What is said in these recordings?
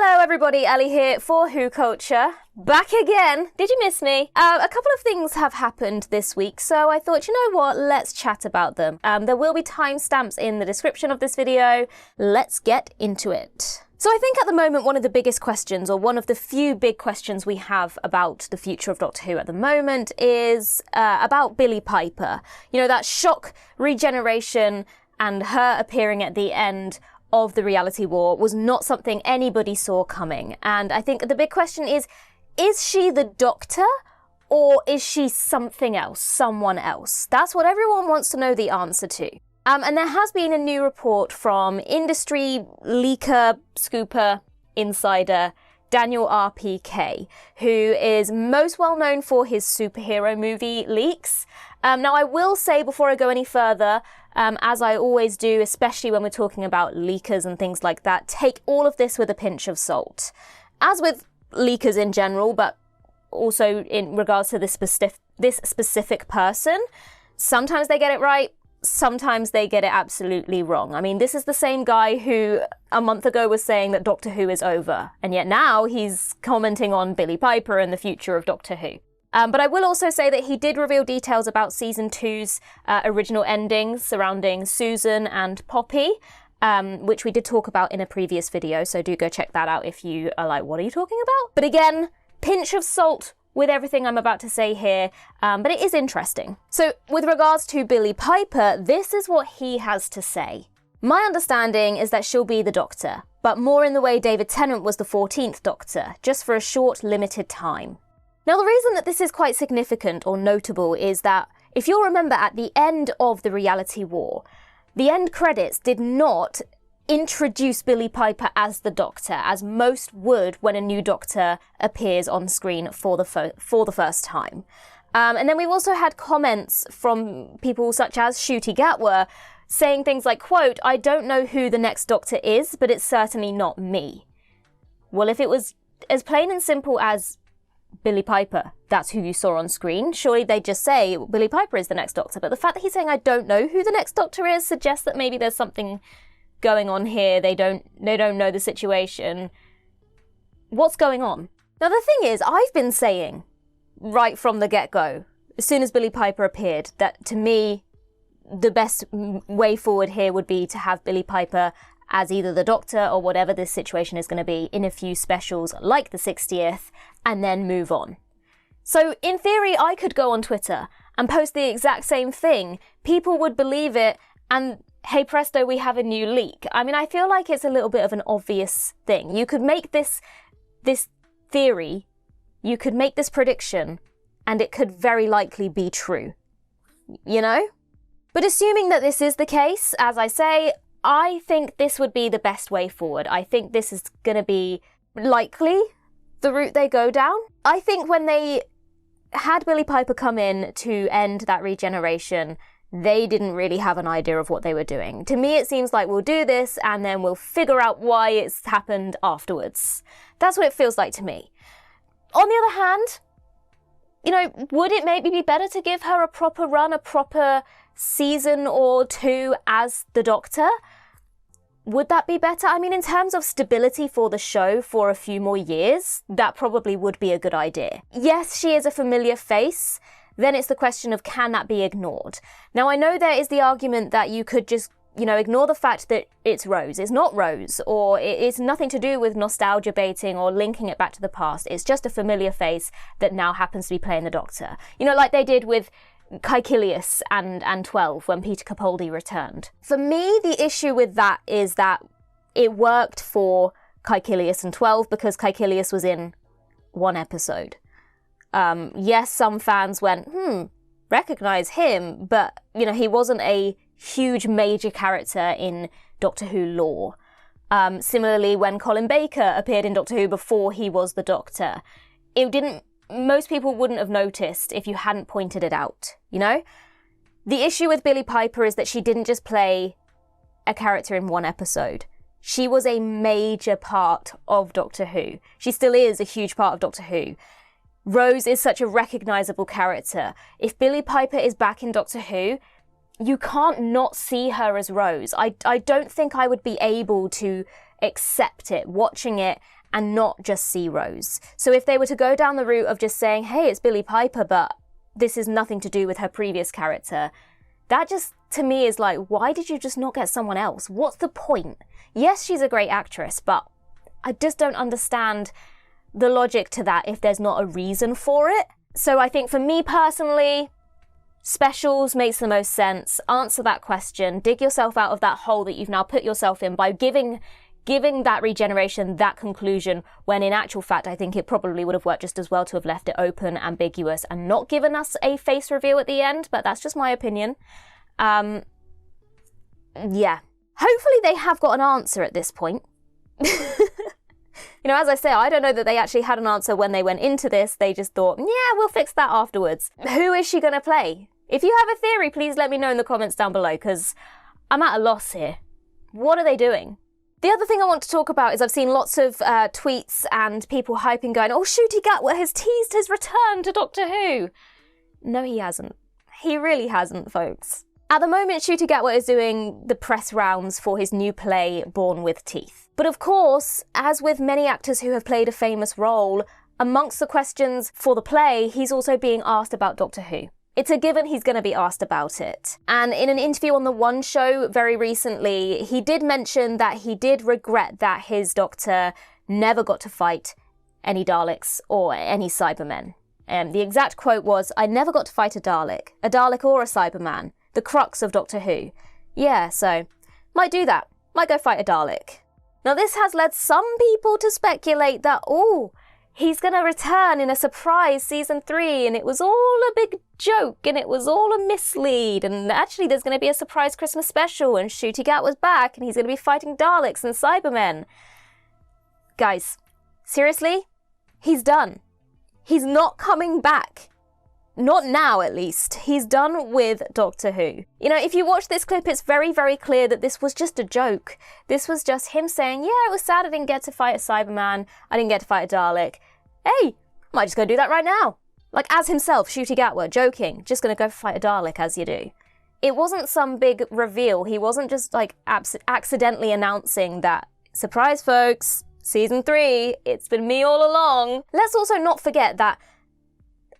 Hello everybody, Ellie here for WhoCulture. Back again. Did you miss me? A couple of things have happened this week, so I thought, you know what, let's chat about them. There will be timestamps in the description of this video. Let's get into it. So I think at the moment one of the biggest questions, or one of the few big questions we have about the future of Doctor Who at the moment is about Billie Piper. You know, that shock regeneration and her appearing at the end of the reality war was not something anybody saw coming. And I think the big question is she the Doctor or is she something else, someone else? That's what everyone wants to know the answer to. And there has been a new report from industry leaker, scooper, insider, Daniel RPK, who is most well known for his superhero movie leaks. Now I will say before I go any further, as I always do, especially when we're talking about leakers and things like that, take all of this with a pinch of salt. As with leakers in general, but also in regards to this specific person, sometimes they get it right, sometimes they get it absolutely wrong. I mean, this is the same guy who a month ago was saying that Doctor Who is over, and yet now he's commenting on Billie Piper and the future of Doctor Who. But I will also say that he did reveal details about Season 2's original endings surrounding Susan and Poppy, which we did talk about in a previous video, so do go check that out if you are like, what are you talking about? But again, pinch of salt with everything I'm about to say here, but it is interesting. So with regards to Billie Piper, this is what he has to say. My understanding is that she'll be the Doctor, but more in the way David Tennant was the 14th Doctor, just for a short, limited time. Now, the reason that this is quite significant or notable is that, if you'll remember at the end of the reality war, the end credits did not introduce Billie Piper as the Doctor, as most would when a new Doctor appears on screen for the first time. And then we've also had comments from people such as Ncuti Gatwa saying things like, quote, "I don't know who the next Doctor is, but it's certainly not me." Well, if it was as plain and simple as Billie Piper, that's who you saw on screen, surely they'd just say Billie Piper is the next Doctor. But the fact that he's saying I don't know who the next Doctor is suggests that maybe there's something going on here. They don't know the situation. What's going on? Now the thing is, I've been saying right from the get-go, as soon as Billie Piper appeared, that to me the best way forward here would be to have Billie Piper as either the Doctor or whatever this situation is going to be in a few specials like the 60th, and then move on. So in theory, I could go on Twitter and post the exact same thing. People would believe it, and hey presto, we have a new leak. I mean, I feel like it's a little bit of an obvious thing. You could make this theory, you could make this prediction, and it could very likely be true. You know? But assuming that this is the case, as I say, I think this would be the best way forward. I think this is going to be likely the route they go down. I think when they had Billie Piper come in to end that regeneration, they didn't really have an idea of what they were doing. To me, it seems like we'll do this and then we'll figure out why it's happened afterwards. That's what it feels like to me. On the other hand, you know, would it maybe be better to give her a proper run, a proper season or two as the Doctor? Would that be better? I mean, in terms of stability for the show for a few more years, that probably would be a good idea. Yes, she is a familiar face. Then it's the question of, can that be ignored? Now, I know there is the argument that you could just, you know, ignore the fact that it's Rose. It's not Rose, or it's nothing to do with nostalgia baiting or linking it back to the past. It's just a familiar face that now happens to be playing the Doctor. You know, like they did with Caecilius and 12 when Peter Capaldi returned. For me, the issue with that is that it worked for Caecilius and 12 because Caecilius was in one episode. Yes, some fans went, recognize him, but, you know, he wasn't a huge major character in Doctor Who lore. Similarly, when Colin Baker appeared in Doctor Who before he was the Doctor, most people wouldn't have noticed if you hadn't pointed it out, you know? The issue with Billie Piper is that she didn't just play a character in one episode. She was a major part of Doctor Who. She still is a huge part of Doctor Who. Rose is such a recognisable character. If Billie Piper is back in Doctor Who, you can't not see her as Rose. I don't think I would be able to accept it, watching it and not just see Rose. So if they were to go down the route of just saying, hey, it's Billie Piper, but this is nothing to do with her previous character, that just, to me, is like, why did you just not get someone else? What's the point? Yes, she's a great actress, but I just don't understand the logic to that if there's not a reason for it. So I think for me personally, specials makes the most sense. Answer that question. Dig yourself out of that hole that you've now put yourself in by giving that regeneration, that conclusion, when in actual fact, I think it probably would have worked just as well to have left it open, ambiguous, and not given us a face reveal at the end, but that's just my opinion. Yeah. Hopefully they have got an answer at this point. You know, as I say, I don't know that they actually had an answer when they went into this. They just thought, yeah, we'll fix that afterwards. Who is she going to play? If you have a theory, please let me know in the comments down below, because I'm at a loss here. What are they doing? The other thing I want to talk about is I've seen lots of tweets and people hyping going, oh, Ncuti Gatwa has teased his return to Doctor Who. No, he hasn't. He really hasn't, folks. At the moment, Ncuti Gatwa is doing the press rounds for his new play, Born with Teeth. But of course, as with many actors who have played a famous role, amongst the questions for the play, he's also being asked about Doctor Who. It's a given he's going to be asked about it. And in an interview on The One Show very recently, he did mention that he did regret that his Doctor never got to fight any Daleks or any Cybermen. The exact quote was, I never got to fight a Dalek or a Cyberman, the crux of Doctor Who. Yeah, so, might do that. Might go fight a Dalek. Now this has led some people to speculate that, oh, he's going to return in a surprise season 3 and it was all a big joke and it was all a mislead and actually there's going to be a surprise Christmas special and Ncuti Gatwa's back and he's going to be fighting Daleks and Cybermen. Guys, seriously? He's done. He's not coming back. Not now, at least. He's done with Doctor Who. You know, if you watch this clip, it's very, very clear that this was just a joke. This was just him saying, yeah, it was sad I didn't get to fight a Cyberman. I didn't get to fight a Dalek. Hey, I might just go do that right now. Like, as himself, Ncuti Gatwa, joking, just gonna go fight a Dalek as you do. It wasn't some big reveal. He wasn't just, like, accidentally announcing that, surprise, folks, season 3, it's been me all along. Let's also not forget that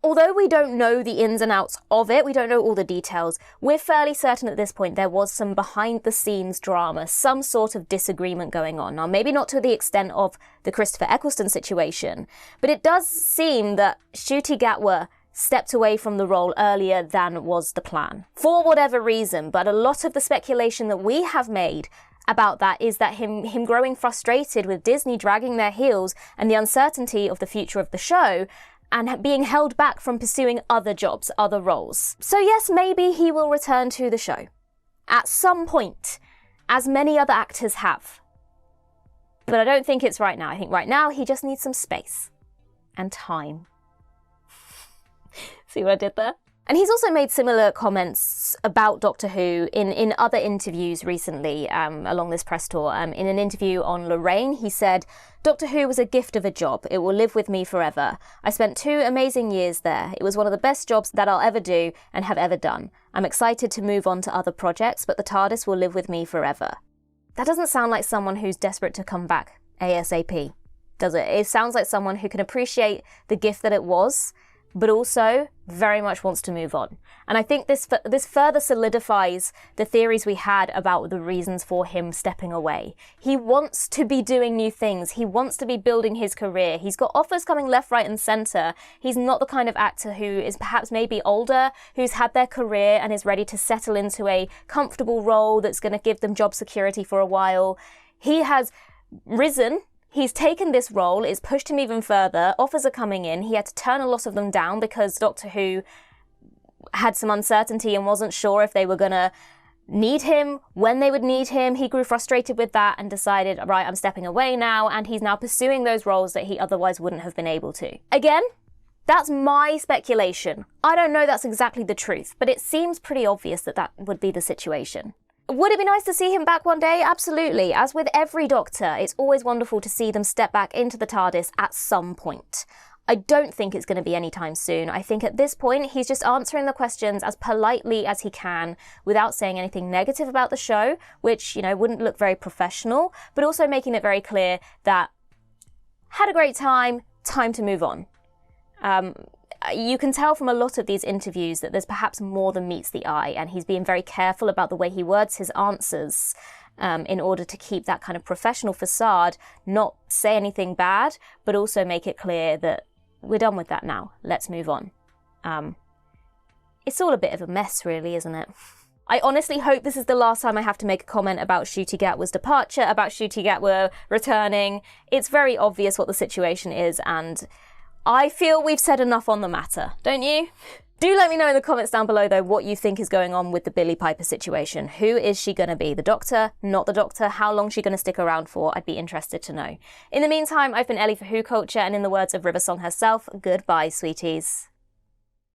although we don't know the ins and outs of it, we don't know all the details, we're fairly certain at this point there was some behind-the-scenes drama, some sort of disagreement going on. Now, maybe not to the extent of the Christopher Eccleston situation, but it does seem that Ncuti Gatwa stepped away from the role earlier than was the plan, for whatever reason. But a lot of the speculation that we have made about that is that him growing frustrated with Disney dragging their heels and the uncertainty of the future of the show, and being held back from pursuing other jobs, other roles. So yes, maybe he will return to the show. At some point, as many other actors have. But I don't think it's right now. I think right now he just needs some space. And time. See what I did there? And he's also made similar comments about Doctor Who in other interviews recently along this press tour. In an interview on Lorraine, he said, Doctor Who was a gift of a job. It will live with me forever. I spent 2 amazing years there. It was one of the best jobs that I'll ever do and have ever done. I'm excited to move on to other projects, but the TARDIS will live with me forever. That doesn't sound like someone who's desperate to come back ASAP, does it? It sounds like someone who can appreciate the gift that it was, but also very much wants to move on. And I think this further solidifies the theories we had about the reasons for him stepping away. He wants to be doing new things. He wants to be building his career. He's got offers coming left, right, and centre. He's not the kind of actor who is perhaps maybe older, who's had their career and is ready to settle into a comfortable role that's going to give them job security for a while. He has risen. He's taken this role, it's pushed him even further, offers are coming in, he had to turn a lot of them down because Doctor Who had some uncertainty and wasn't sure if they were going to need him, when they would need him. He grew frustrated with that and decided, right, I'm stepping away now, and he's now pursuing those roles that he otherwise wouldn't have been able to. Again, that's my speculation. I don't know that's exactly the truth, but it seems pretty obvious that that would be the situation. Would it be nice to see him back one day? Absolutely. As with every Doctor, it's always wonderful to see them step back into the TARDIS at some point. I don't think it's going to be anytime soon. I think at this point, he's just answering the questions as politely as he can without saying anything negative about the show, which, you know, wouldn't look very professional, but also making it very clear that had a great time to move on. You can tell from a lot of these interviews that there's perhaps more than meets the eye, and he's being very careful about the way he words his answers in order to keep that kind of professional facade, not say anything bad, but also make it clear that we're done with that now. Let's move on. It's all a bit of a mess, really, isn't it? I honestly hope this is the last time I have to make a comment about Ncuti Gatwa's departure, about Ncuti Gatwa returning. It's very obvious what the situation is, and I feel we've said enough on the matter, don't you? Do let me know in the comments down below, though, what you think is going on with the Billie Piper situation. Who is she going to be? The doctor? Not the doctor? How long is she going to stick around for? I'd be interested to know. In the meantime, I've been Ellie for WhoCulture, and in the words of River Song herself, goodbye, sweeties.